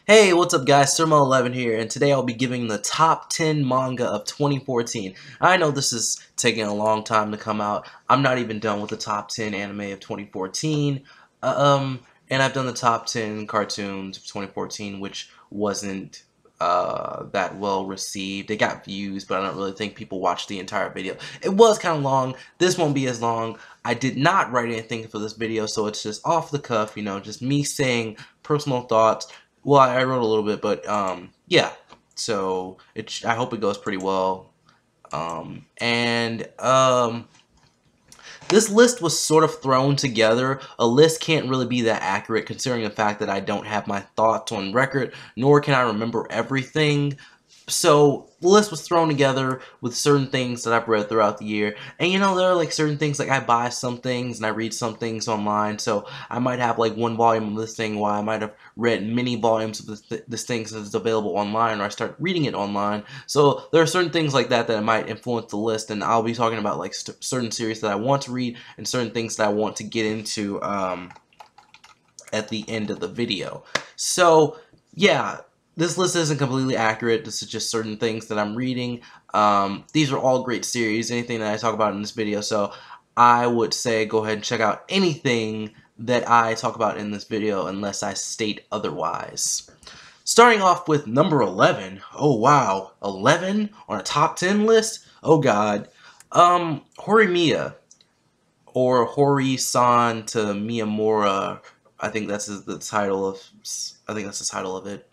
Hey, what's up guys, Surmo11 here, and today I'll be giving the top 10 manga of 2014. I know this is taking a long time to come out. I'm not even done with the top 10 anime of 2014. And I've done the top 10 cartoons of 2014, which wasn't that well received. It got views, but I don't really think people watched the entire video. It was kind of long. This won't be as long. I did not write anything for this video, so it's just off the cuff, just me saying personal thoughts. Well, I wrote a little bit, but yeah. So I hope it goes pretty well. And this list was sort of thrown together. A list can't really be that accurate considering the fact that I don't have my thoughts on record, nor can I remember everything. So the list was thrown together with certain things that I've read throughout the year. And there are like certain things, like I buy some things and I read some things online. So I might have like one volume of this thing while I might have read many volumes of this thing since it's available online, or I start reading it online. So there are certain things like that that might influence the list, and I'll be talking about like certain series that I want to read and certain things that I want to get into at the end of the video. So yeah, this list isn't completely accurate. This is just certain things that I'm reading. These are all great series, anything that I talk about in this video, so I would say go ahead and check out anything that I talk about in this video unless I state otherwise. Starting off with number 11. Oh wow, 11 on a top 10 list? Oh god. Horimiya, or Hori-san to Miyamura. I think that's the title of it.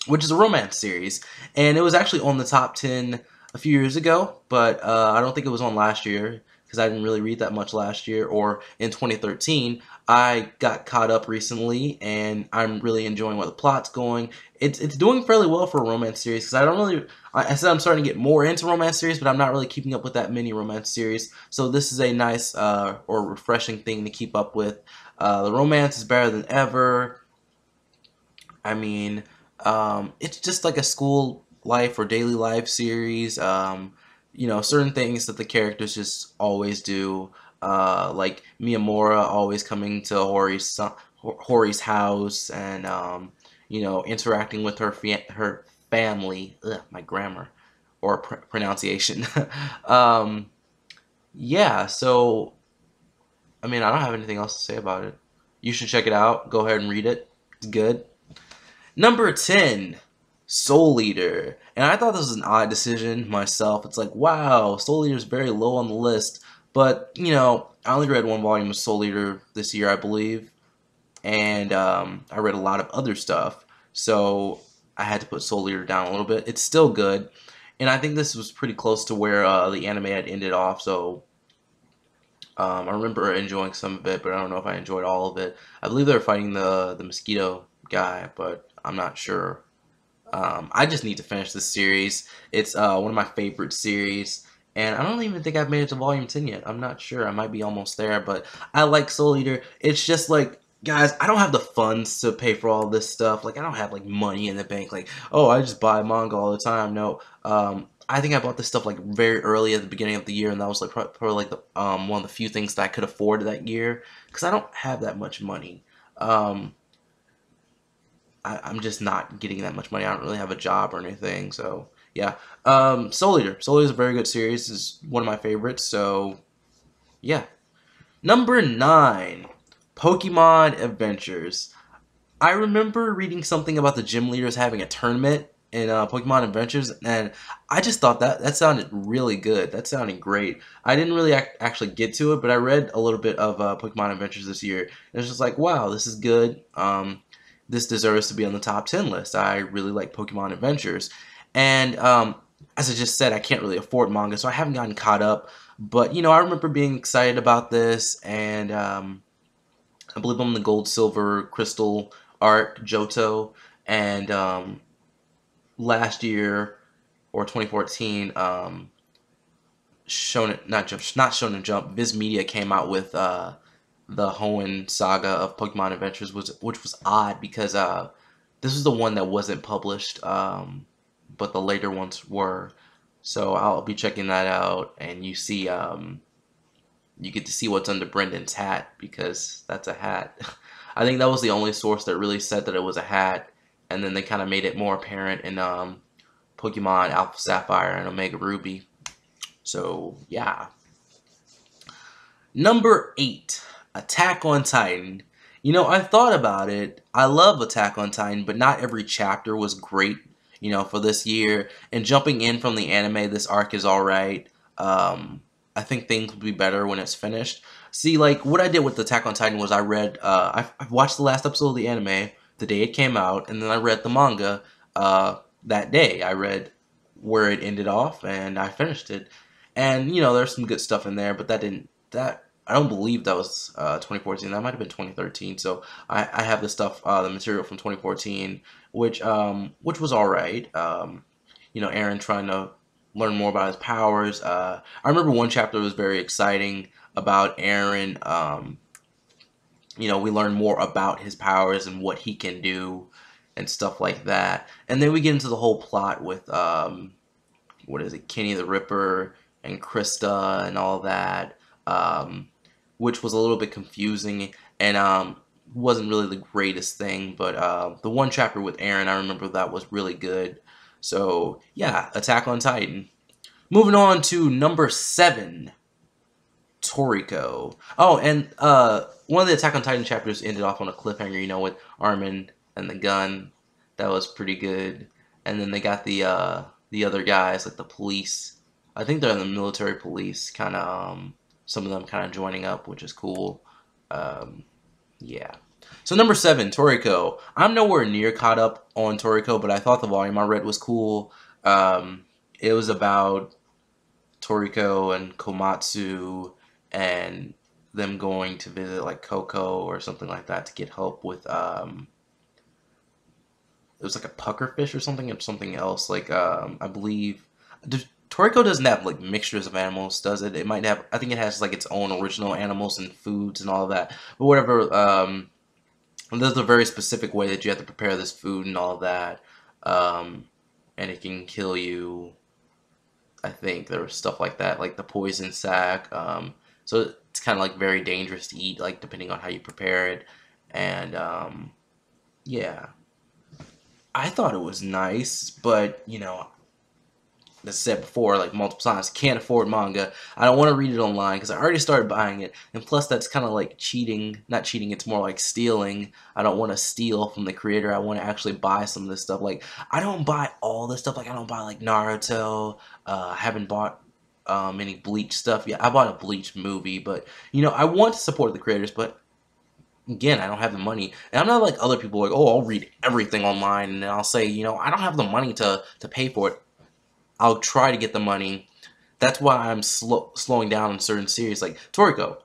Which is a romance series, and it was actually on the top 10 a few years ago, but I don't think it was on last year because I didn't really read that much last year, or in 2013. I got caught up recently, and I'm really enjoying where the plot's going. It's doing fairly well for a romance series, because I said I'm starting to get more into romance series, but I'm not really keeping up with that many romance series, so this is a nice or refreshing thing to keep up with. The romance is better than ever. I mean, it's just like a school life or daily life series. Certain things that the characters just always do. Like Miyamura always coming to Hori's house, and interacting with her family. Ugh, my grammar or pronunciation. um, yeah. So I mean, I don't have anything else to say about it. You should check it out. Go ahead and read it. It's good. Number 10, Soul Eater. And I thought this was an odd decision myself. It's like, wow, Soul Eater is very low on the list. But, I only read one volume of Soul Eater this year, I believe. And I read a lot of other stuff. So I had to put Soul Eater down a little bit. It's still good. And I think this was pretty close to where the anime had ended off. So I remember enjoying some of it, but I don't know if I enjoyed all of it. I believe they were fighting the mosquito guy, but I'm not sure. I just need to finish this series. It's one of my favorite series, and I don't even think I've made it to volume 10 yet. I'm not sure. I might be almost there, but I like Soul Eater. It's just like, guys, I don't have the funds to pay for all this stuff. Like, I don't have like money in the bank. Like, oh, I just buy manga all the time. No. I think I bought this stuff like very early at the beginning of the year, and that was like probably like one of the few things that I could afford that year, because I don't have that much money. I'm just not getting that much money. I don't really have a job or anything, so yeah. Soul Eater. Soul Eater is a very good series. It's one of my favorites, so yeah. Number 9, Pokemon Adventures. I remember reading something about the gym leaders having a tournament in Pokemon Adventures, and I just thought that sounded really good. That sounded great. I didn't really actually get to it, but I read a little bit of Pokemon Adventures this year, and it's just like, wow, this is good. This deserves to be on the top 10 list. I really like Pokemon Adventures. And as I just said, I can't really afford manga, so I haven't gotten caught up. But, I remember being excited about this, and I believe I'm the Gold, Silver, Crystal art, Johto. And last year, or 2014, not Shonen Jump, Viz Media came out with the Hoenn saga of Pokemon Adventures, which was odd because this was the one that wasn't published, but the later ones were. So I'll be checking that out, and you get to see what's under Brendan's hat, because that's a hat. I think that was the only source that really said that it was a hat, and then they kind of made it more apparent in Pokemon Alpha Sapphire and Omega Ruby. So yeah. Number 8, Attack on Titan. You know, I thought about it. I love Attack on Titan, but not every chapter was great, you know, for this year. And jumping in from the anime, this arc is alright. I think things will be better when it's finished. See, like, what I did with Attack on Titan was I read, I watched the last episode of the anime the day it came out, and then I read the manga that day. I read where it ended off, and I finished it. And, you know, there's some good stuff in there, but I don't believe that was 2014. That might have been 2013. So I have the stuff, the material from 2014, which was all right. You know, Aaron trying to learn more about his powers. I remember one chapter was very exciting about Aaron. You know, we learn more about his powers and what he can do and stuff like that. And then we get into the whole plot with what is it, Kenny the Ripper and Krista and all that. Which was a little bit confusing and wasn't really the greatest thing. But the one chapter with Aaron, I remember that was really good. So yeah, Attack on Titan. Moving on to number 7, Toriko. Oh, and one of the Attack on Titan chapters ended off on a cliffhanger, you know, with Armin and the gun. That was pretty good. And then they got the other guys, like the police. I think they're the military police, kind of. Some of them kind of joining up, which is cool. Yeah. So number 7, Toriko. I'm nowhere near caught up on Toriko, but I thought the volume I read was cool. It was about Toriko and Komatsu and them going to visit like Coco or something like that to get help with it was like a puckerfish or something else. Like I believe Toriko doesn't have like mixtures of animals, does it? It might have. I think it has like its own original animals and foods and all of that. But whatever. There's a very specific way that you have to prepare this food and all of that, and it can kill you. I think there was stuff like that, like the poison sac. So it's kind of like very dangerous to eat, like depending on how you prepare it. And yeah, I thought it was nice, but you know, as I said before, like multiple times, can't afford manga. I don't want to read it online because I already started buying it, and plus that's kind of like cheating. Not cheating, it's more like stealing. I don't want to steal from the creator. I want to actually buy some of this stuff. Like, I don't buy all this stuff. Like, I don't buy like Naruto. I haven't bought any Bleach stuff yet. I bought a Bleach movie, but you know, I want to support the creators, but again, I don't have the money. And I'm not like other people, like, oh, I'll read everything online, and then I'll say, you know, I don't have the money to pay for it. I'll try to get the money. That's why I'm slowing down on certain series. Like Toriko,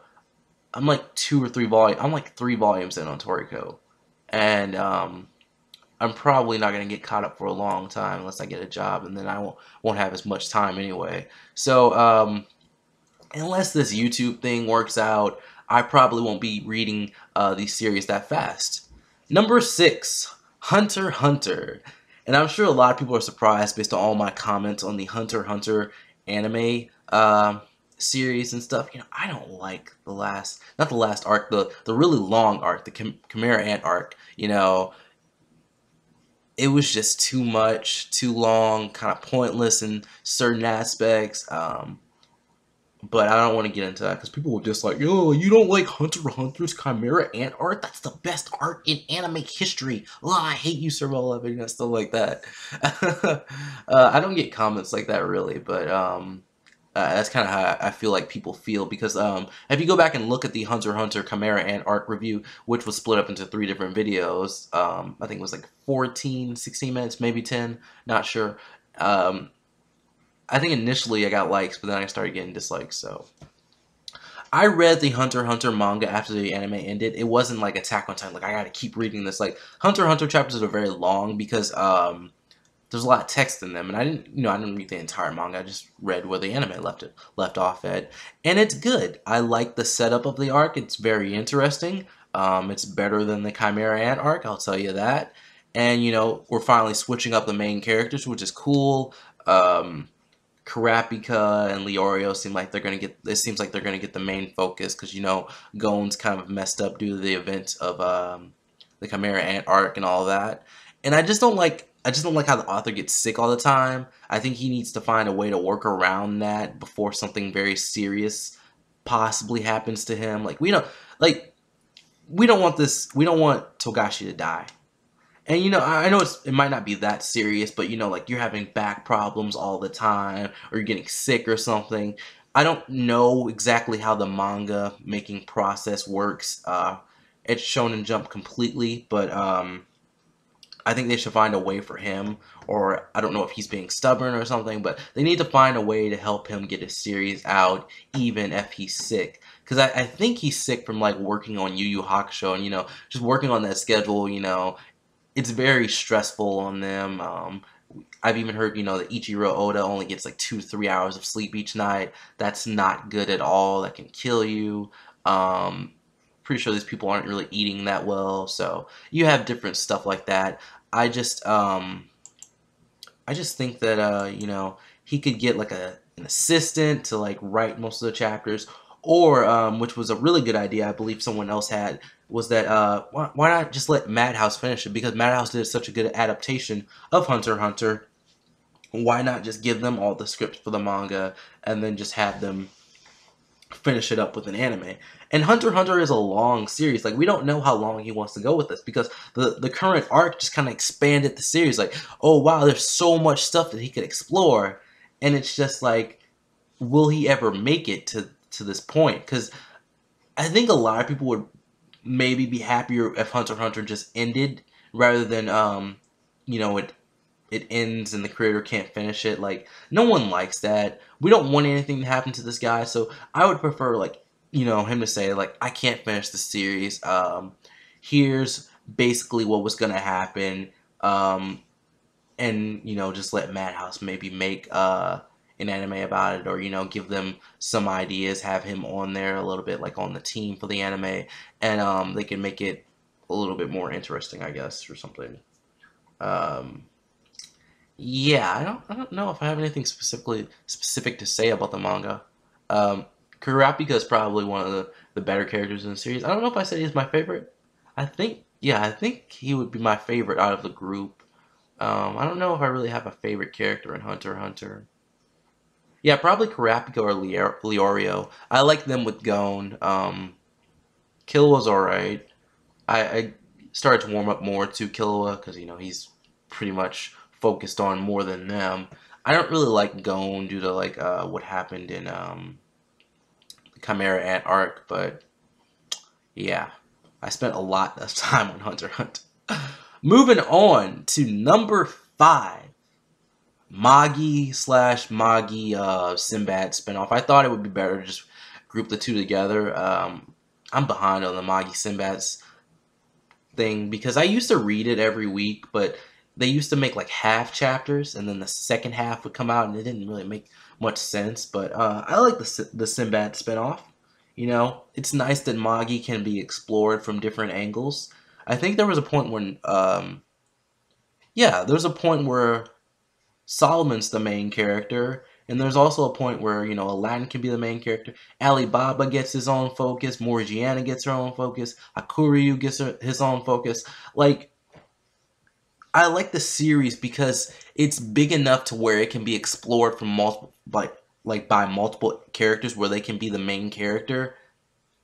I'm like 2 or 3 volumes. I'm like 3 volumes in on Toriko, and I'm probably not gonna get caught up for a long time unless I get a job, and then I won't have as much time anyway. So unless this YouTube thing works out, I probably won't be reading these series that fast. Number 6, Hunter x Hunter. And I'm sure a lot of people are surprised based on all my comments on the Hunter x Hunter anime series and stuff. You know, I don't like the last, not the last arc, the really long arc, the Chimera Ant arc. You know, it was just too much, too long, kind of pointless in certain aspects. But I don't want to get into that because people were just like, yo, you don't like Hunter x Hunter's Chimera Ant art? That's the best art in anime history. Oh, I hate you, Sir Loving, and stuff like that. I don't get comments like that really, but that's kind of how I feel like people feel because if you go back and look at the Hunter x Hunter Chimera Ant art review, which was split up into 3 different videos, I think it was like 14, 16 minutes, maybe 10, not sure. I think initially I got likes, but then I started getting dislikes, so. I read the Hunter x Hunter manga after the anime ended. It wasn't like Attack on Titan, like I gotta keep reading this. Like, Hunter x Hunter chapters are very long because there's a lot of text in them, and I didn't read the entire manga. I just read where the anime left off at. And it's good. I like the setup of the arc. It's very interesting. It's better than the Chimera Ant arc, I'll tell you that. And, you know, we're finally switching up the main characters, which is cool. Kurapika and Leorio seem like they're gonna get. It seems like they're gonna get the main focus because Gon's kind of messed up due to the events of the Chimera Ant arc and all that. And I just don't like. I just don't like how the author gets sick all the time. I think he needs to find a way to work around that before something very serious possibly happens to him. Like we don't want this. We don't want Togashi to die. And I know it might not be that serious, but like you're having back problems all the time, or you're getting sick or something. I don't know exactly how the manga making process works. It's Shonen Jump completely, but I think they should find a way for him, or I don't know if he's being stubborn or something, but they need to find a way to help him get his series out, even if he's sick. Because I think he's sick from like working on Yu Yu Hakusho and just working on that schedule. It's very stressful on them. I've even heard, that Ichiro Oda only gets like 2 to 3 hours of sleep each night. That's not good at all. That can kill you. Pretty sure these people aren't really eating that well. So you have different stuff like that. I just think that he could get like an assistant to like write most of the chapters, or which was a really good idea. I believe someone else had was that why not just let Madhouse finish it, because Madhouse did such a good adaptation of Hunter x Hunter. Why not just give them all the scripts for the manga and then just have them finish it up with an anime? And Hunter x Hunter is a long series. Like, we don't know how long he wants to go with this, because the current arc just kind of expanded the series. Like, oh wow, there's so much stuff that he could explore, and it's just like, will he ever make it to this point? Because I think a lot of people would maybe be happier if Hunter x Hunter just ended, rather than it ends and the creator can't finish it. Like, no one likes that. We don't want anything to happen to this guy, so I would prefer, like, him to say, like, I can't finish the series. Here's basically what was gonna happen, and just let Madhouse maybe make an anime about it, or give them some ideas, have him on there a little bit, like on the team for the anime, and they can make it a little bit more interesting, I guess, or something. Yeah, I don't know if I have anything specific to say about the manga. Kurapika is probably one of the better characters in the series. I don't know if I said he's my favorite. I think he would be my favorite out of the group. I don't know if I really have a favorite character in Hunter x Hunter. Yeah, probably Kurapika or Leorio. I like them with Gon. Killua alright. I started to warm up more to Killua because he's pretty much focused on more than them. I don't really like Gon due to like what happened in the Chimera Ant arc, but yeah, I spent a lot of time on Hunter x Hunter. Moving on to number 5. Magi/Magi Sinbad spinoff. I thought it would be better to just group the two together. I'm behind on the Magi Sinbad's thing because I used to read it every week, but they used to make like half chapters and then the second half would come out and it didn't really make much sense. But I like the Sinbad spinoff. It's nice that Magi can be explored from different angles. I think there was a point when there was a point where Solomon's the main character, and there's also a point where Aladdin can be the main character. Alibaba gets his own focus. Morgiana gets her own focus. Hakuryu gets his own focus. Like, I like the series because it's big enough to where it can be explored from multiple, by multiple characters, where they can be the main character.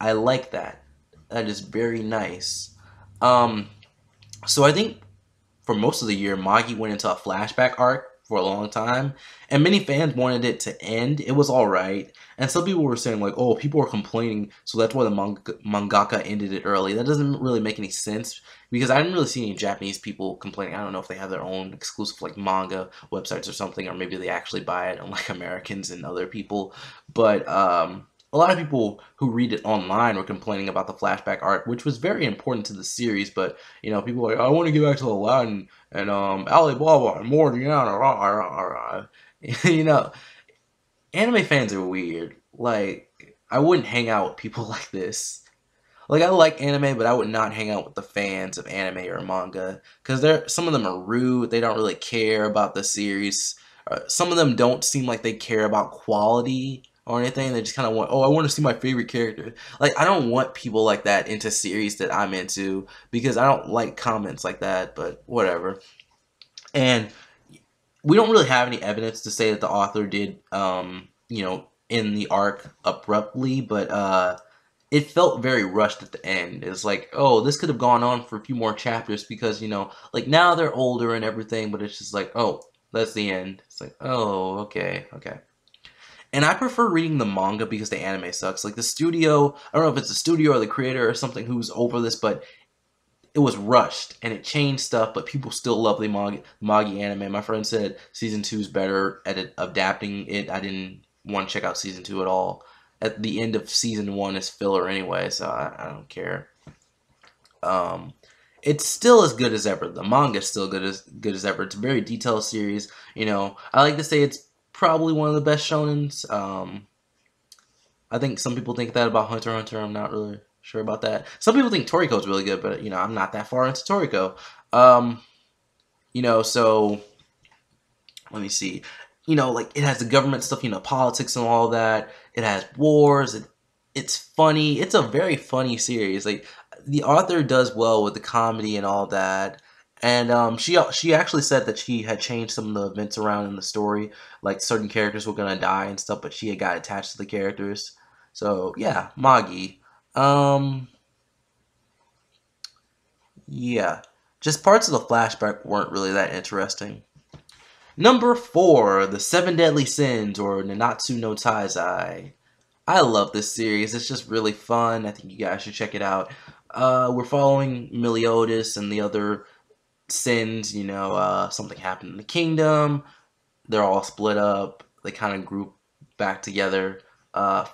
I like that. That is very nice. So I think for most of the year, Magi went into a flashback arc for a long time, and many fans wanted it to end. It was alright, and some people were saying like, oh, people are complaining, so that's why the mangaka ended it early. That doesn't really make any sense, because I didn't really see any Japanese people complaining. I don't know if they have their own exclusive like manga websites or something, or maybe they actually buy it, unlike Americans and other people. But a lot of people who read it online were complaining about the flashback arc, which was very important to the series. But people are like, I want to get back to Aladdin and Alibaba and Morgiana. Anime fans are weird. Like, I wouldn't hang out with people like this. Like, I like anime, but I would not hang out with the fans of anime or manga, because some of them are rude. They don't really care about the series, Some of them don't seem like they care about quality or anything. They just kind of want, oh, I want to see my favorite character. Like, I don't want people like that into series that I'm into because I don't like comments like that, but whatever. And we don't really have any evidence to say that the author did, in the arc abruptly, but it felt very rushed at the end. It's like, oh, this could have gone on for a few more chapters because, like now they're older and everything, but it's just like, oh, that's the end. It's like, oh, okay, okay. And I prefer reading the manga because the anime sucks. Like the studio, I don't know if it's the studio or the creator or something who's over this, but it was rushed and it changed stuff, but people still love the manga anime. My friend said season 2 is better at adapting it. I didn't want to check out season 2 at all. At the end of season 1 is filler anyway, so I don't care. Um, it's still as good as ever. The manga is still good as ever. It's a very detailed series. I like to say it's probably one of the best shonens. I think some people think that about Hunter x Hunter. I'm not really sure about that. Some people think Toriko's really good, but I'm not that far into Toriko. So let me see. Like it has the government stuff, politics and all that. It has wars. It's funny. It's a very funny series. Like the author does well with the comedy and all that. And she actually said that she had changed some of the events around in the story, like certain characters were gonna die and stuff, but she had got attached to the characters. So yeah, Magi. Um, yeah, just parts of the flashback weren't really that interesting. Number 4, The Seven Deadly Sins, or Nanatsu no Taizai. I love this series. It's just really fun. I think you guys should check it out. We're following Meliodas and the other sins. Something happened in the kingdom. They're all split up. They kind of group back together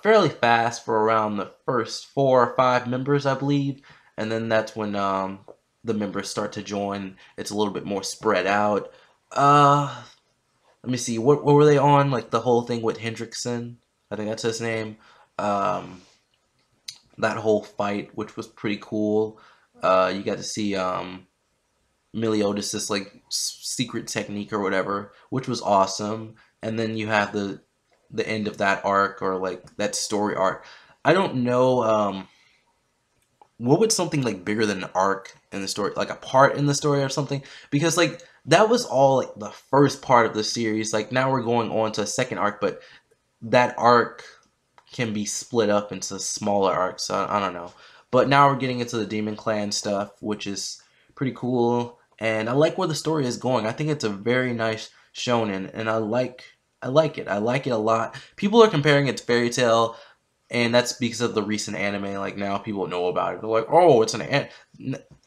fairly fast for around the first 4 or 5 members, I believe. And then that's when the members start to join. It's a little bit more spread out. Let me see. What were they on? Like the whole thing with Hendrickson. I think that's his name. Um, that whole fight, which was pretty cool. You got to see Meliodas' like secret technique or whatever, which was awesome. And then you have the end of that arc or like that story arc. I don't know. What would something like bigger than an arc in the story, like a part in the story or something? Because like that was all like the first part of the series. Like now we're going on to a second arc, but that arc can be split up into smaller arcs. So I don't know. But now we're getting into the Demon Clan stuff, which is pretty cool. And I like where the story is going. I think it's a very nice shonen, and I like it. I like it a lot. People are comparing it to Fairy Tail, and that's because of the recent anime. Like now, people know about it. They're like, "Oh, it's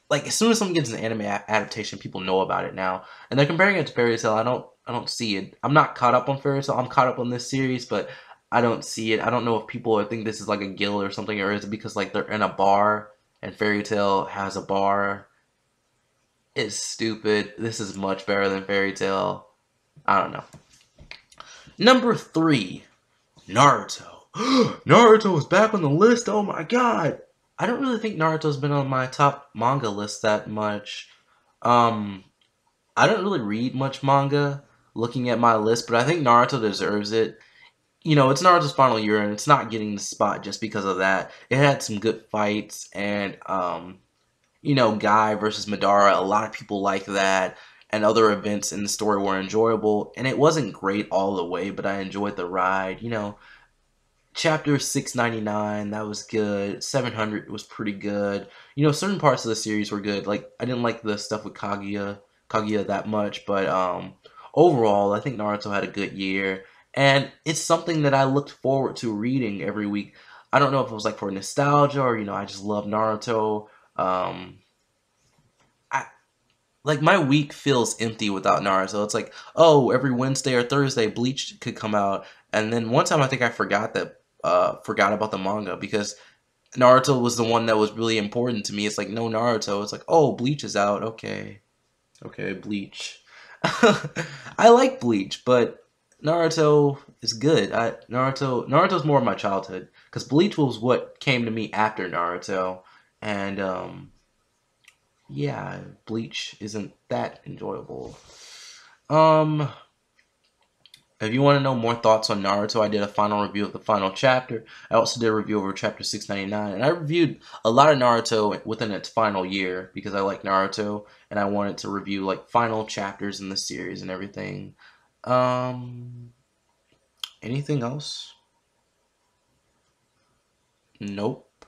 like as soon as someone gets an anime adaptation, people know about it now." And they're comparing it to Fairy Tail. I don't see it. I'm not caught up on Fairy Tail. I'm caught up on this series, but I don't see it. I don't know if people think this is like a guild or something, or is it because like they're in a bar and Fairy Tail has a bar? It's stupid. This is much better than Fairy Tail. I don't know. Number 3, Naruto. Naruto is back on the list. Oh my god. I don't really think Naruto's been on my top manga list that much. Um, I don't really read much manga looking at my list, but I think Naruto deserves it. It's Naruto's final year, and it's not getting the spot just because of that. It had some good fights, and Guy versus Madara. A lot of people like that, and other events in the story were enjoyable. And it wasn't great all the way, but I enjoyed the ride. Chapter 699, that was good. 700 was pretty good. Certain parts of the series were good. Like I didn't like the stuff with Kaguya that much, but overall, I think Naruto had a good year, and it's something that I looked forward to reading every week. I don't know if it was like for nostalgia or I just love Naruto. I like my week feels empty without Naruto. It's like, oh, every Wednesday or Thursday Bleach could come out, and then one time I think I forgot about the manga because Naruto was the one that was really important to me. It's like no Naruto. It's like, oh, Bleach is out. Okay, Bleach. I like Bleach, but Naruto is good. Naruto's more of my childhood because Bleach was what came to me after Naruto, and yeah, Bleach isn't that enjoyable. Um, If you want to know more thoughts on Naruto, I did a final review of the final chapter. I also did a review over chapter 699, and I reviewed a lot of Naruto within its final year because I like Naruto, and I wanted to review like final chapters in the series and everything. Um, Anything else? Nope.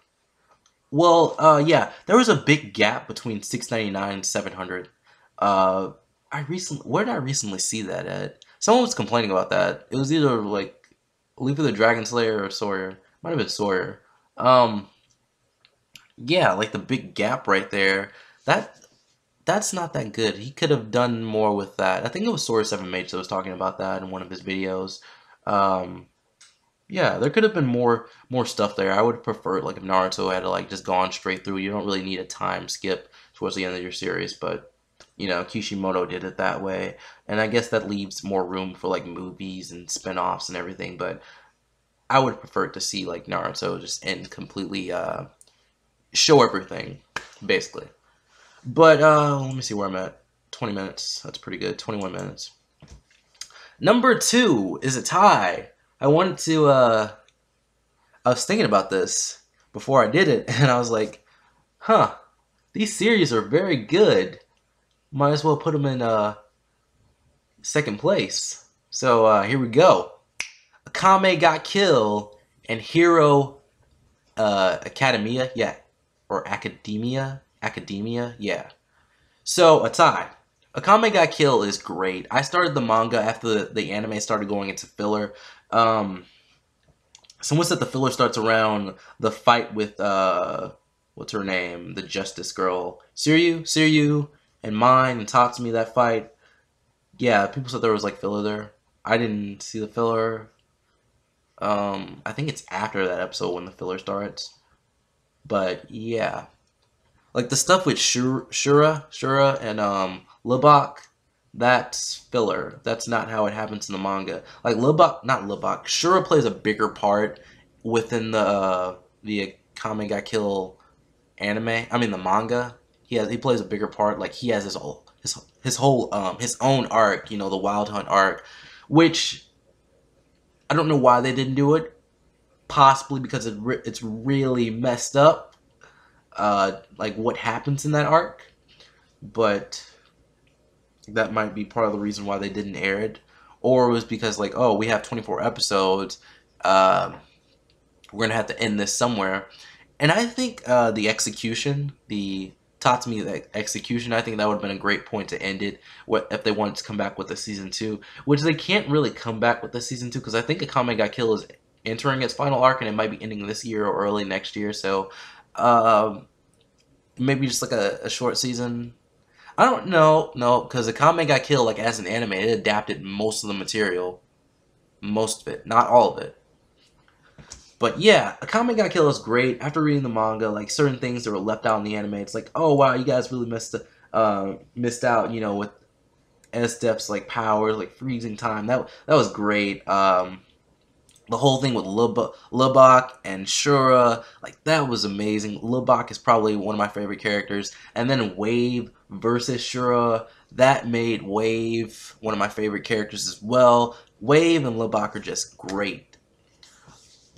Well, yeah, there was a big gap between 699 and 700. Uh, where did I recently see that at? Someone was complaining about that. It was either like, either the Dragon Slayer or Sawyer. Might have been Sawyer. Um, yeah, like the big gap right there. That that's not that good. He could have done more with that. I think it was Sawyer 7H that was talking about that in one of his videos. Um, Yeah, there could have been more stuff there. I would prefer like if Naruto had like just gone straight through. You don't really need a time skip towards the end of your series, but Kishimoto did it that way, and I guess that leaves more room for like movies and spin-offs and everything. But I would prefer to see like Naruto just end completely, show everything basically. But let me see where I'm at. 20 minutes. That's pretty good. 21 minutes. Number 2 is a tie. I wanted to I was thinking about this before I did it, and I was like, huh, these series are very good. Might as well put them in second place. So here we go. Akame ga Kill and Hero Academia, yeah, or Academia, yeah. So a tie. Akame ga Kill is great. I started the manga after the anime started going into filler. Someone said the filler starts around the fight with what's her name, the Justice Girl, Siryu, and Mine and Tatsumi. That fight, yeah, people said there was like filler there. I didn't see the filler. I think it's after that episode when the filler starts. But yeah, like the stuff with Shura and Lubak, that's filler. That's not how it happens in the manga. Like not Lubak. Shura plays a bigger part within the Akame ga Kill anime. I mean the manga. He plays a bigger part. Like he has his own arc. The Wild Hunt arc, which I don't know why they didn't do it. Possibly because it's really messed up. Like what happens in that arc, but that might be part of the reason why they didn't air it, or it was because like, oh, we have 24 episodes, we're gonna have to end this somewhere. And I think the execution, the Tatsumi execution, I think that would have been a great point to end it. What if they wanted to come back with a season 2, which they can't really come back with the season 2 because I think Akame ga Kill is entering its final arc and it might be ending this year or early next year. So maybe just like a short season. I don't know, no, because Akame ga Kill, like as an anime, it adapted most of the material, most of it, not all of it. But yeah, Akame ga Kill is great. After reading the manga, like certain things that were left out in the anime, it's like, oh wow, you guys really missed out, with S-Dep's like powers, like freezing time. That was great. The whole thing with Lubak and Shura, like that was amazing. Lubak is probably one of my favorite characters. And then Wave versus Shura, that made Wave one of my favorite characters as well. Wave and Lubak are just great.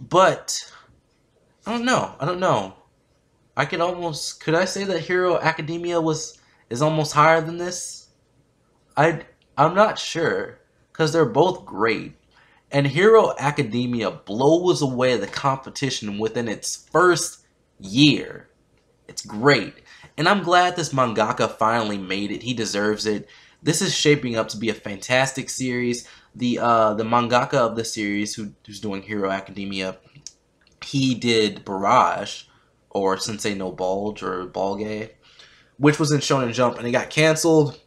But I don't know. Could I say that Hero Academia is almost higher than this? I'm not sure, because they're both great. And Hero Academia blows away the competition within its first year. It's great. And I'm glad this mangaka finally made it. He deserves it. This is shaping up to be a fantastic series. The mangaka of the series, who's doing Hero Academia, he did Barrage, or Sensei no Bulge, or Balgay, which was in Shonen Jump, and it got canceled.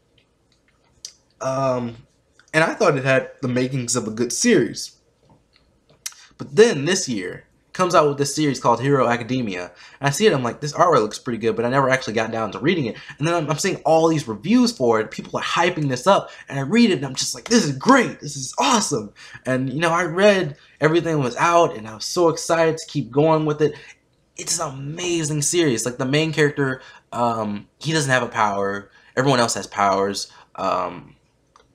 And I thought it had the makings of a good series. But then this year comes out with this series called Hero Academia. And I see it, I'm like, this artwork looks pretty good, but I never actually got down to reading it. And then I'm seeing all these reviews for it. People are hyping this up, and I read it, and I'm just like, this is great. This is awesome. And, I read everything was out, and I was so excited to keep going with it. It's an amazing series. Like, the main character, he doesn't have a power. Everyone else has powers.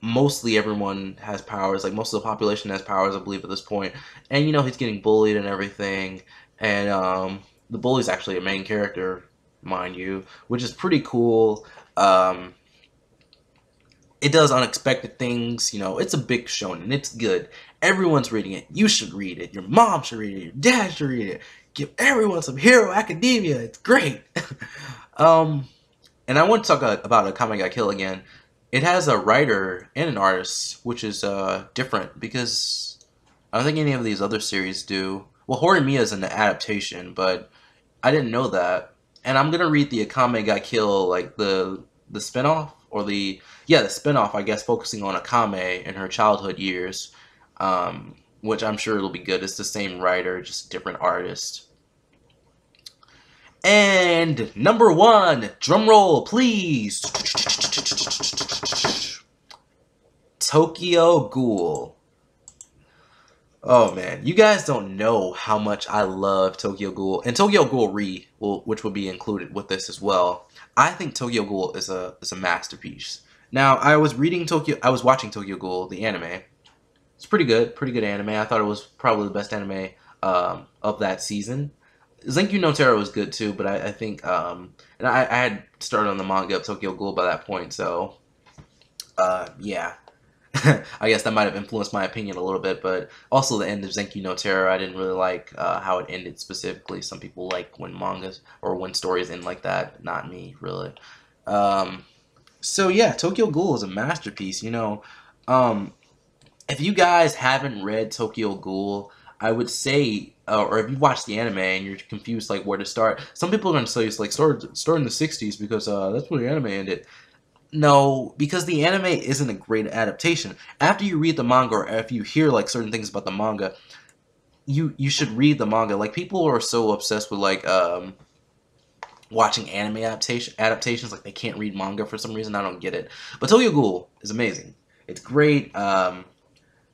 mostly everyone has powers. Like most of the population has powers, I believe, at this point. And you know, he's getting bullied and everything. And the bully's actually a main character, mind you, which is pretty cool. Um, it does unexpected things. You know, it's a big shonen. It's good. Everyone's reading it. You should read it. Your mom should read it. Your dad should read it. Give everyone some Hero Academia. It's great. um, and I want to talk about A Kame Ga Kill again. It has a writer and an artist, which is different because I don't think any of these other series do. Well, Horimiya is an adaptation, but I didn't know that. And I'm gonna read the Akame Ga Kill, like the spinoff or the spinoff, I guess, focusing on Akame in her childhood years, which I'm sure it'll be good. It's the same writer, just different artist. And number one, drum roll, please. Tokyo Ghoul. Oh man, you guys don't know how much I love Tokyo Ghoul and Tokyo Ghoul Re, which will be included with this as well. I think Tokyo Ghoul is a masterpiece. Now I was watching Tokyo Ghoul, the anime. It's pretty good anime. I thought it was probably the best anime of that season. Zenkyu no Terra was good too, but I think and I had started on the manga of Tokyo Ghoul by that point, so yeah. I guess that might have influenced my opinion a little bit, but also the end of Zenkyu no Terra, I didn't really like how it ended specifically. Some people like when mangas or when stories end like that, not me, really. So yeah, Tokyo Ghoul is a masterpiece, you know. If you guys haven't read Tokyo Ghoul, I would say, or if you watch the anime and you're confused like where to start, some people are going to say it's like start in the 60s because that's where the anime ended. No, because the anime isn't a great adaptation. After you read the manga, or if you hear like certain things about the manga, you should read the manga. Like people are so obsessed with like watching anime adaptations, like they can't read manga for some reason. I don't get it. But Tokyo Ghoul is amazing. It's great.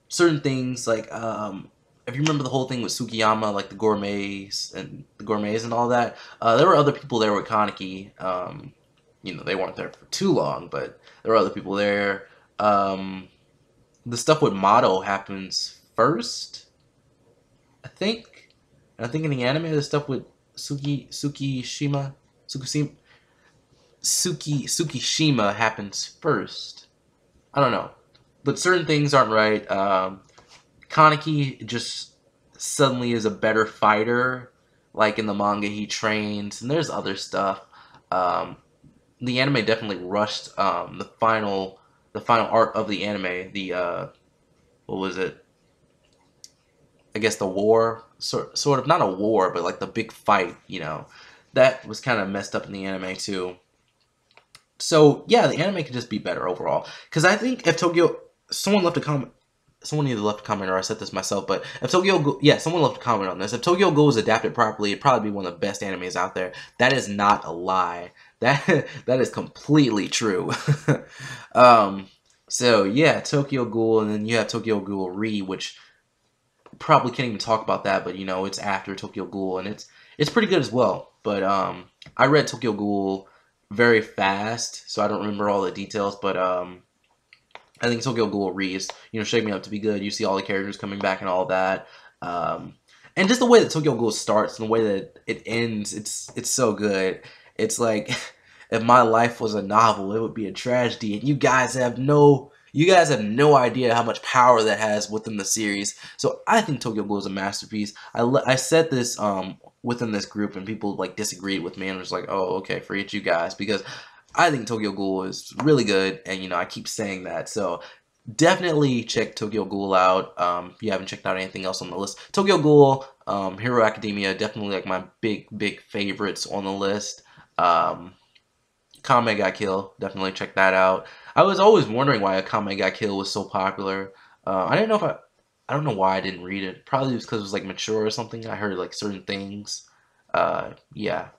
Certain things like if you remember the whole thing with Sukiyama, like the gourmets and all that, there were other people there with Kaneki. You know, they weren't there for too long, but there were other people there. The stuff with Mato happens first, I think. And I think in the anime, the stuff with Tsukishima happens first. I don't know, but certain things aren't right. Kaneki just suddenly is a better fighter. Like in the manga, he trains, and there's other stuff. The anime definitely rushed the final art of the anime. The what was it? I guess the war, sort of not a war, but like the big fight. You know, that was kind of messed up in the anime too. So yeah, the anime could just be better overall. Because I think if someone left a comment. Someone either left a comment or I said this myself, but if someone left a comment on this. If Tokyo Ghoul was adapted properly, it'd probably be one of the best animes out there. That is not a lie. That is completely true. So yeah, Tokyo Ghoul, and then you have Tokyo Ghoul Re, which probably can't even talk about that, but you know it's after Tokyo Ghoul, and it's pretty good as well. But I read Tokyo Ghoul very fast, so I don't remember all the details, but I think Tokyo Ghoul Re is, you know, shaping up to be good. You see all the characters coming back and all that. And just the way that Tokyo Ghoul starts and the way that it ends, it's so good. It's like, if my life was a novel, it would be a tragedy. And you guys have no idea how much power that has within the series. So I think Tokyo Ghoul is a masterpiece. I said this within this group, and people like disagreed with me and was like, oh, okay, forget you guys, because I think Tokyo Ghoul is really good, and you know I keep saying that. So definitely check Tokyo Ghoul out. If you haven't checked out anything else on the list, Tokyo Ghoul, Hero Academia, definitely like my big favorites on the list. Kame Ga Kill, definitely check that out. I was always wondering why Kame Ga Kill was so popular. I didn't know if I don't know why I didn't read it. Probably because it was like mature or something. I heard like certain things. Yeah.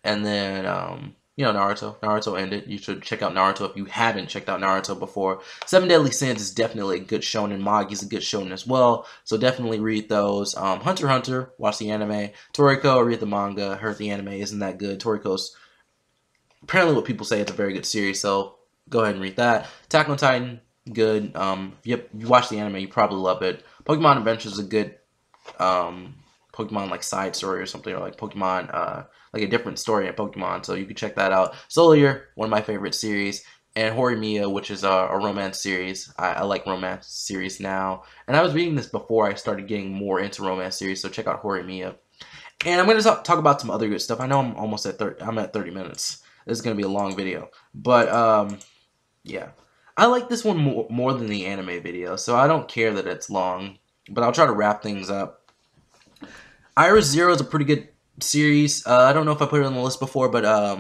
And then you know, Naruto ended. You should check out Naruto if you haven't checked out Naruto before. Seven Deadly Sins is definitely a good shonen. Magi is a good shonen as well. So definitely read those. Hunter x Hunter, watch the anime. Toriko, read the manga. Heard the anime isn't that good. Toriko's apparently what people say it's a very good series. So go ahead and read that. Attack on Titan, good. Yep, you watch the anime, you probably love it. Pokemon Adventures is a good Pokemon like side story or something, or like Pokemon like a different story in Pokemon, so you can check that out. Solier, one of my favorite series, and Horimiya, which is a romance series. I like romance series now, and I was reading this before I started getting more into romance series, so check out Horimiya. And I'm going to talk about some other good stuff. I know I'm almost at 30. I'm at 30 minutes. This is going to be a long video, but yeah, I like this one more than the anime video, so I don't care that it's long. But I'll try to wrap things up. Iris Zero is a pretty good series. I don't know if I put it on the list before, but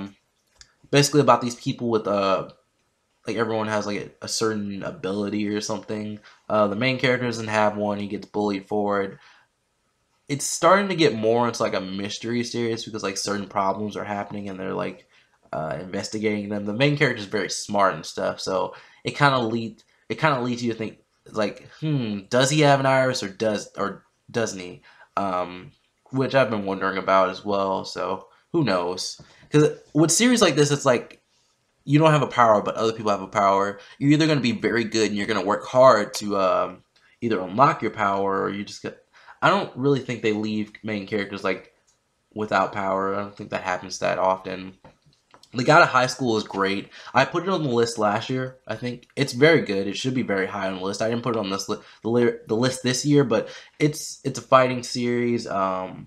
basically about these people with like everyone has like a certain ability or something. The main character doesn't have one. He gets bullied for it. It's starting to get more into like a mystery series because like certain problems are happening and they're like investigating them. The main character is very smart and stuff, so it kind of leads you to think like, does he have an iris or doesn't he? Which I've been wondering about as well. So who knows? Because with series like this, it's like you don't have a power, but other people have a power. You're either going to be very good and you're going to work hard to either unlock your power, or you just get. I don't really think they leave main characters like without power. I don't think that happens that often. The Guy to High School is great. I put it on the list last year. I think it's very good. It should be very high on the list. I didn't put it on this the list this year, but it's a fighting series. Has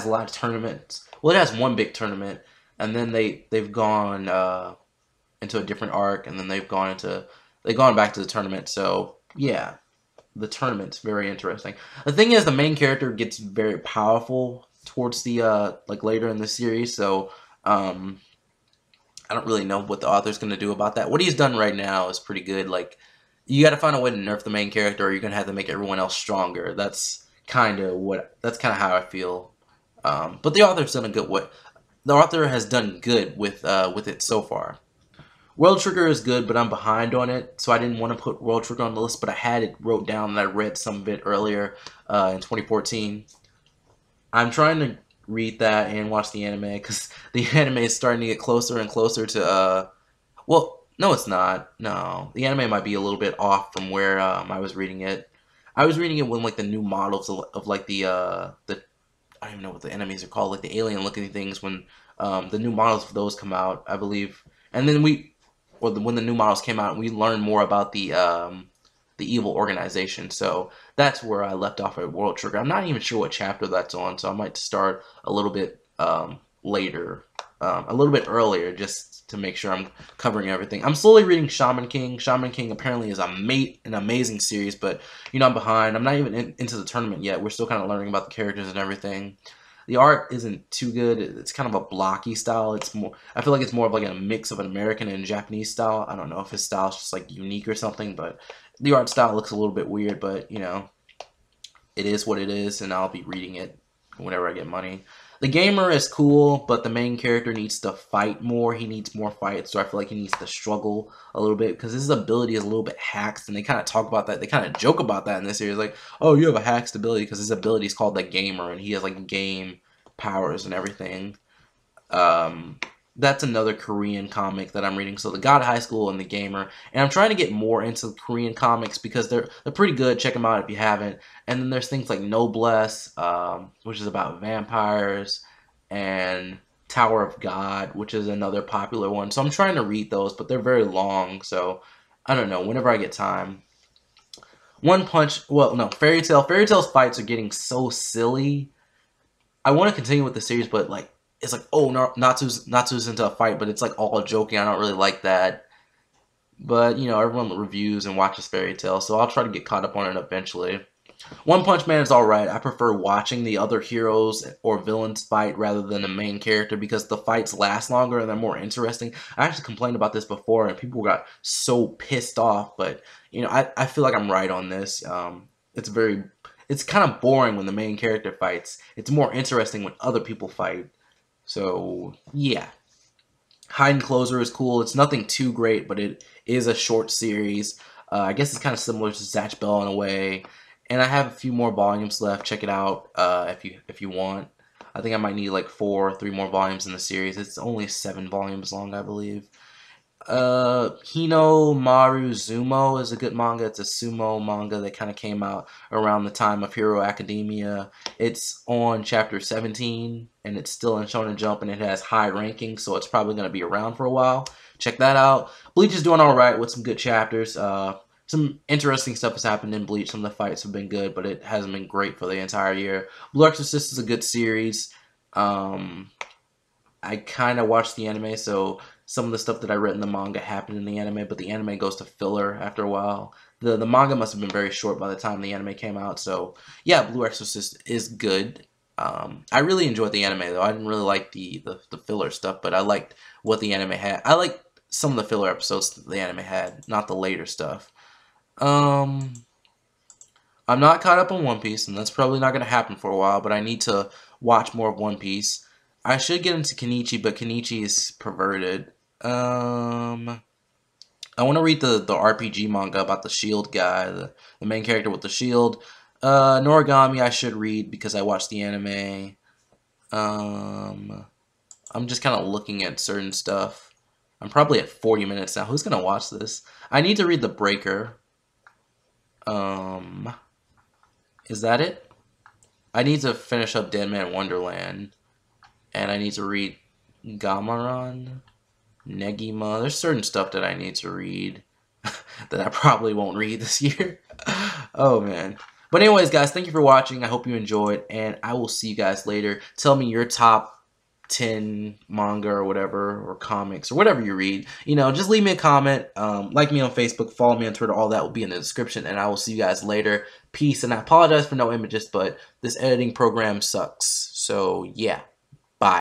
a lot of tournaments. Well, it has one big tournament, and then they've gone into a different arc, and then they've gone back to the tournament. So yeah, the tournament's very interesting. The thing is, the main character gets very powerful towards the like later in the series, so I don't really know what the author's going to do about that. What he's done right now is pretty good. Like, you got to find a way to nerf the main character, or you're going to have to make everyone else stronger. That's kind of how I feel. But the author's done a good way. The author has done good with it so far. World Trigger is good, but I'm behind on it, so I didn't want to put World Trigger on the list, but I had it wrote down and I read some of it earlier in 2014. I'm trying to read that and watch the anime because the anime is starting to get closer and closer to well, no, it's not. No, the anime might be a little bit off from where I was reading it. I was reading it when like the new models of like the I don't even know what the enemies are called, like the alien looking things, when the new models for those come out, I believe. And then when the new models came out, we learned more about the evil organization. So that's where I left off at World Trigger. I'm not even sure what chapter that's on, so I might start a little bit later, a little bit earlier, just to make sure I'm covering everything. I'm slowly reading Shaman King. Shaman King apparently is an amazing series, but you know, I'm behind. I'm not even into the tournament yet. We're still kind of learning about the characters and everything. The art isn't too good. It's kind of a blocky style. It's more. I feel like it's more of like a mix of an American and Japanese style. I don't know if his style is just like unique or something, but the art style looks a little bit weird. But you know, it is what it is, and I'll be reading it whenever I get money. The Gamer is cool, but the main character needs to fight more. He needs more fights, so I feel like he needs to struggle a little bit because his ability is a little bit hacked, and they kind of talk about that. They kind of joke about that in this series, like, oh, you have a hacked ability, because his ability is called the Gamer, and he has like game powers and everything. That's another Korean comic that I'm reading. So the God High School and the Gamer, and I'm trying to get more into Korean comics because they're pretty good. Check them out if you haven't. And then there's things like Noblesse, which is about vampires, and Tower of God, which is another popular one. So I'm trying to read those, but they're very long. So I don't know. Whenever I get time. One Punch. Well, no, Fairy Tail. Fairy Tail's fights are getting so silly. I want to continue with the series, but like, it's like, oh, no, Natsu's into a fight, but it's like all joking. I don't really like that. But, you know, everyone reviews and watches Fairy Tail, so I'll try to get caught up on it eventually. One Punch Man is alright. I prefer watching the other heroes or villains fight rather than the main character because the fights last longer and they're more interesting. I actually complained about this before and people got so pissed off, but, you know, I feel like I'm right on this. It's kind of boring when the main character fights. It's more interesting when other people fight. So, yeah. Hide and Closer is cool. It's nothing too great, but it is a short series. I guess it's kind of similar to Zatch Bell in a way. And I have a few more volumes left. Check it out if you want. I think I might need like 3 more volumes in the series. It's only 7 volumes long, I believe. Hino Maru Zumo is a good manga. It's a sumo manga that kind of came out around the time of Hero Academia. It's on chapter 17, and it's still in Shonen Jump, and it has high rankings, so it's probably going to be around for a while. Check that out. Bleach is doing all right with some good chapters. Some interesting stuff has happened in Bleach. Some of the fights have been good, but it hasn't been great for the entire year. Blue Exorcist is a good series. I kind of watched the anime, so some of the stuff that I read in the manga happened in the anime, but the anime goes to filler after a while. The manga must have been very short by the time the anime came out, so yeah, Blue Exorcist is good. I really enjoyed the anime though. I didn't really like the filler stuff, but I liked what the anime had. I liked some of the filler episodes that the anime had, not the later stuff. Um, I'm not caught up on One Piece, and that's probably not going to happen for a while, but I need to watch more of One Piece. I should get into Kenichi, but Kenichi is perverted. I want to read the RPG manga about the shield guy, the main character with the shield. Noragami I should read because I watched the anime. I'm just kind of looking at certain stuff. I'm probably at 40 minutes now. Who's going to watch this? I need to read The Breaker. Is that it? I need to finish up Dead Man Wonderland. And I need to read Gamaran, Negima. There's certain stuff that I need to read that I probably won't read this year. Oh, man. But anyways, guys, thank you for watching. I hope you enjoyed, and I will see you guys later. Tell me your top 10 manga or whatever, or comics, or whatever you read. You know, just leave me a comment. Like me on Facebook, follow me on Twitter. All that will be in the description, and I will see you guys later. Peace, and I apologize for no images, but this editing program sucks. So, yeah.